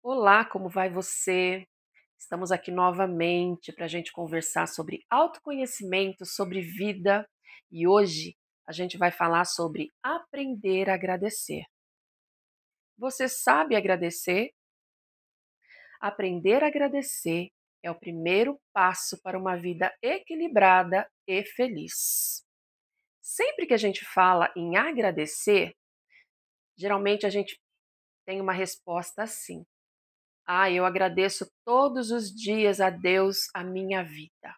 Olá, como vai você? Estamos aqui novamente para a gente conversar sobre autoconhecimento, sobre vida e hoje a gente vai falar sobre aprender a agradecer. Você sabe agradecer? Aprender a agradecer é o primeiro passo para uma vida equilibrada e feliz. Sempre que a gente fala em agradecer, geralmente a gente tem uma resposta assim. Eu agradeço todos os dias a Deus a minha vida.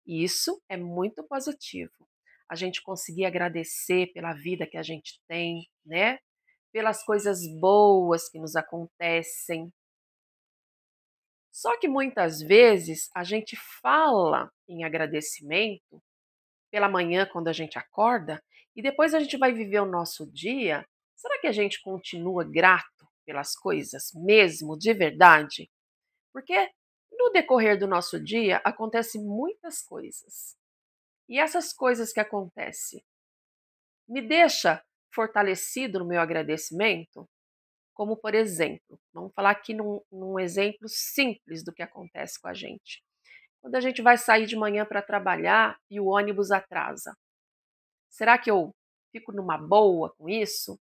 E isso é muito positivo. A gente conseguir agradecer pela vida que a gente tem, né? Pelas coisas boas que nos acontecem. Só que muitas vezes a gente fala em agradecimento pela manhã quando a gente acorda e depois a gente vai viver o nosso dia. Será que a gente continua grato pelas coisas mesmo, de verdade? Porque no decorrer do nosso dia acontecem muitas coisas. E essas coisas que acontecem me deixa fortalecido no meu agradecimento, como por exemplo, vamos falar aqui num exemplo simples do que acontece com a gente. Quando a gente vai sair de manhã para trabalhar e o ônibus atrasa, será que eu fico numa boa com isso?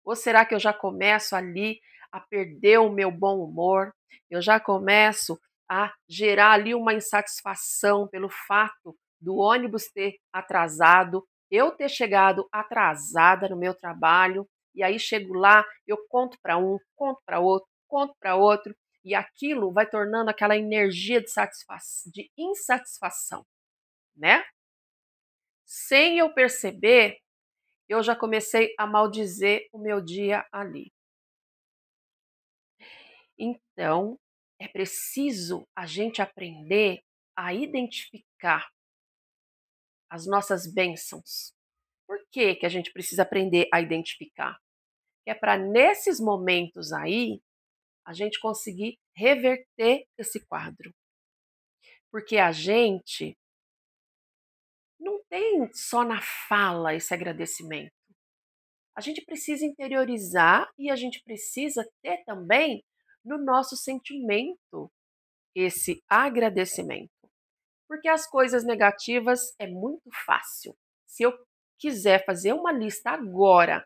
Ou será que eu já começo ali a perder o meu bom humor? Eu já começo a gerar ali uma insatisfação pelo fato do ônibus ter atrasado, eu ter chegado atrasada no meu trabalho, e aí chego lá, eu conto para um, conto para outro, e aquilo vai tornando aquela energia de insatisfação, né? Sem eu perceber, eu já comecei a maldizer o meu dia ali. Então, é preciso a gente aprender a identificar as nossas bênçãos. Por que que a gente precisa aprender a identificar? É para nesses momentos aí a gente conseguir reverter esse quadro. Porque a gente não tem só na fala esse agradecimento. A gente precisa interiorizar e a gente precisa ter também no nosso sentimento esse agradecimento. Porque as coisas negativas é muito fácil. Se eu quiser fazer uma lista agora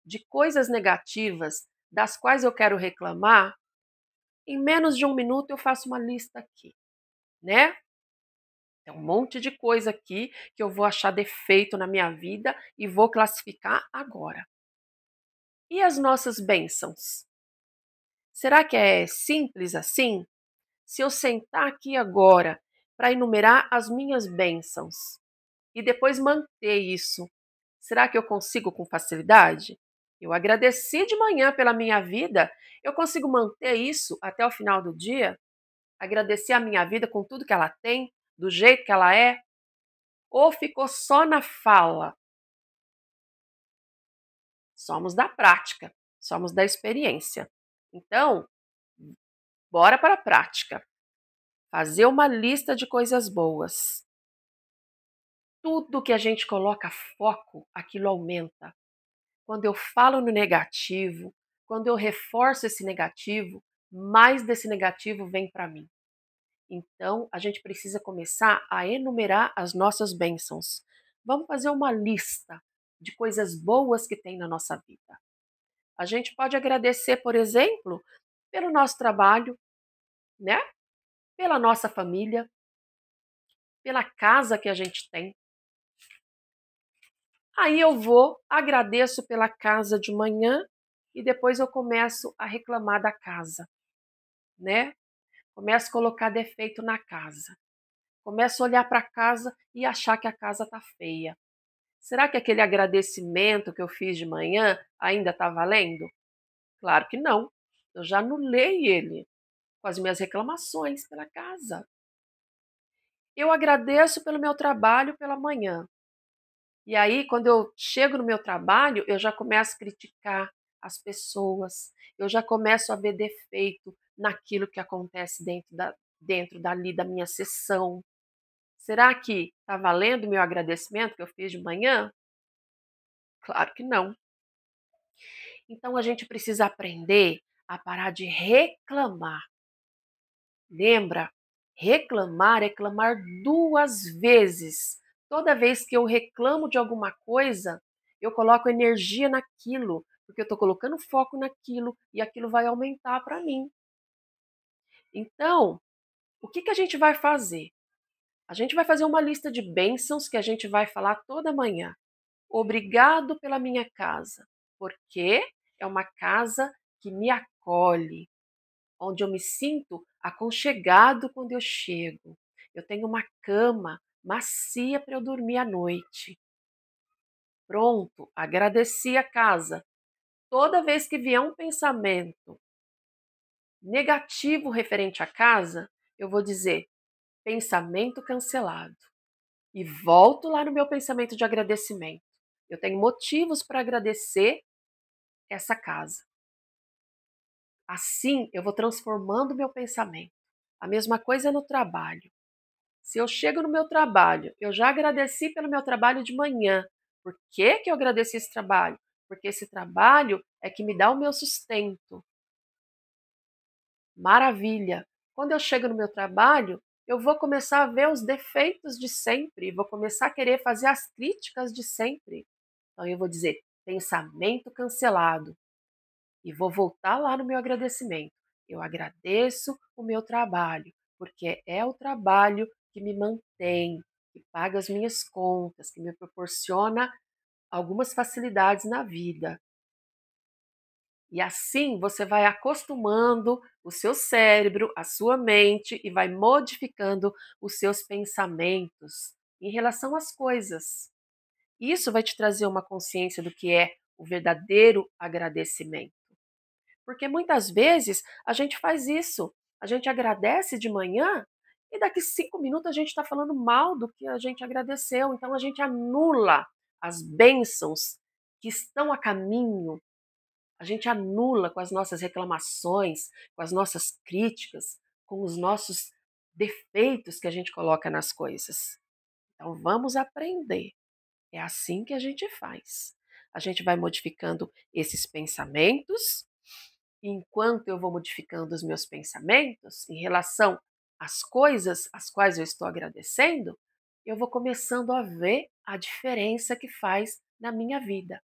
de coisas negativas das quais eu quero reclamar, em menos de um minuto eu faço uma lista aqui, né? Tem um monte de coisa aqui que eu vou achar defeito na minha vida e vou classificar agora. E as nossas bênçãos? Será que é simples assim? Se eu sentar aqui agora para enumerar as minhas bênçãos e depois manter isso, será que eu consigo com facilidade? Eu agradeci de manhã pela minha vida, eu consigo manter isso até o final do dia? Agradecer a minha vida com tudo que ela tem, do jeito que ela é? Ou ficou só na fala? Somos da prática, somos da experiência. Então, bora para a prática. Fazer uma lista de coisas boas. Tudo que a gente coloca foco, aquilo aumenta. Quando eu falo no negativo, quando eu reforço esse negativo, mais desse negativo vem para mim. Então, a gente precisa começar a enumerar as nossas bênçãos. Vamos fazer uma lista de coisas boas que tem na nossa vida. A gente pode agradecer, por exemplo, pelo nosso trabalho, né? Pela nossa família, pela casa que a gente tem. Aí eu vou, agradeço pela casa de manhã e depois eu começo a reclamar da casa, né? Começo a colocar defeito na casa. Começo a olhar para a casa e achar que a casa está feia. Será que aquele agradecimento que eu fiz de manhã ainda está valendo? Claro que não. Eu já anulei ele com as minhas reclamações pela casa. Eu agradeço pelo meu trabalho pela manhã. E aí, quando eu chego no meu trabalho, eu já começo a criticar as pessoas, eu já começo a ver defeito naquilo que acontece dentro dali da minha sessão. Será que está valendo o meu agradecimento que eu fiz de manhã? Claro que não. Então a gente precisa aprender a parar de reclamar. Lembra? Reclamar é clamar 2 vezes. Toda vez que eu reclamo de alguma coisa, eu coloco energia naquilo, porque eu estou colocando foco naquilo e aquilo vai aumentar para mim. Então, o que que a gente vai fazer? A gente vai fazer uma lista de bênçãos que a gente vai falar toda manhã. Obrigado pela minha casa, porque é uma casa que me acolhe, onde eu me sinto aconchegado quando eu chego. Eu tenho uma cama macia para eu dormir à noite. Pronto, agradeci a casa. Toda vez que vier um pensamento negativo referente à casa, eu vou dizer pensamento cancelado. E volto lá no meu pensamento de agradecimento. Eu tenho motivos para agradecer essa casa. Assim, eu vou transformando o meu pensamento. A mesma coisa no trabalho. Se eu chego no meu trabalho, eu já agradeci pelo meu trabalho de manhã. Por que que eu agradeci esse trabalho? Porque esse trabalho é que me dá o meu sustento. Maravilha! Quando eu chego no meu trabalho, eu vou começar a ver os defeitos de sempre, vou começar a querer fazer as críticas de sempre. Então eu vou dizer pensamento cancelado e vou voltar lá no meu agradecimento. Eu agradeço o meu trabalho, porque é o trabalho que me mantém, que paga as minhas contas, que me proporciona algumas facilidades na vida. E assim você vai acostumando o seu cérebro, a sua mente e vai modificando os seus pensamentos em relação às coisas. Isso vai te trazer uma consciência do que é o verdadeiro agradecimento. Porque muitas vezes a gente faz isso, a gente agradece de manhã e daqui 5 minutos a gente está falando mal do que a gente agradeceu. Então a gente anula as bênçãos que estão a caminho, a gente anula com as nossas reclamações, com as nossas críticas, com os nossos defeitos que a gente coloca nas coisas. Então vamos aprender. É assim que a gente faz. A gente vai modificando esses pensamentos. E enquanto eu vou modificando os meus pensamentos em relação às coisas às quais eu estou agradecendo, eu vou começando a ver a diferença que faz na minha vida.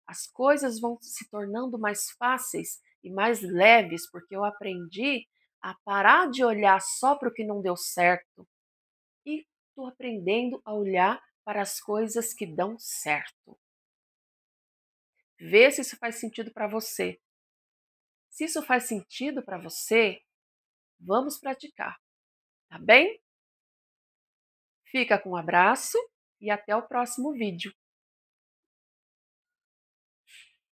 As coisas vão se tornando mais fáceis e mais leves, porque eu aprendi a parar de olhar só para o que não deu certo e estou aprendendo a olhar para as coisas que dão certo. Vê se isso faz sentido para você. Se isso faz sentido para você, vamos praticar, tá bem? Fica com um abraço e até o próximo vídeo.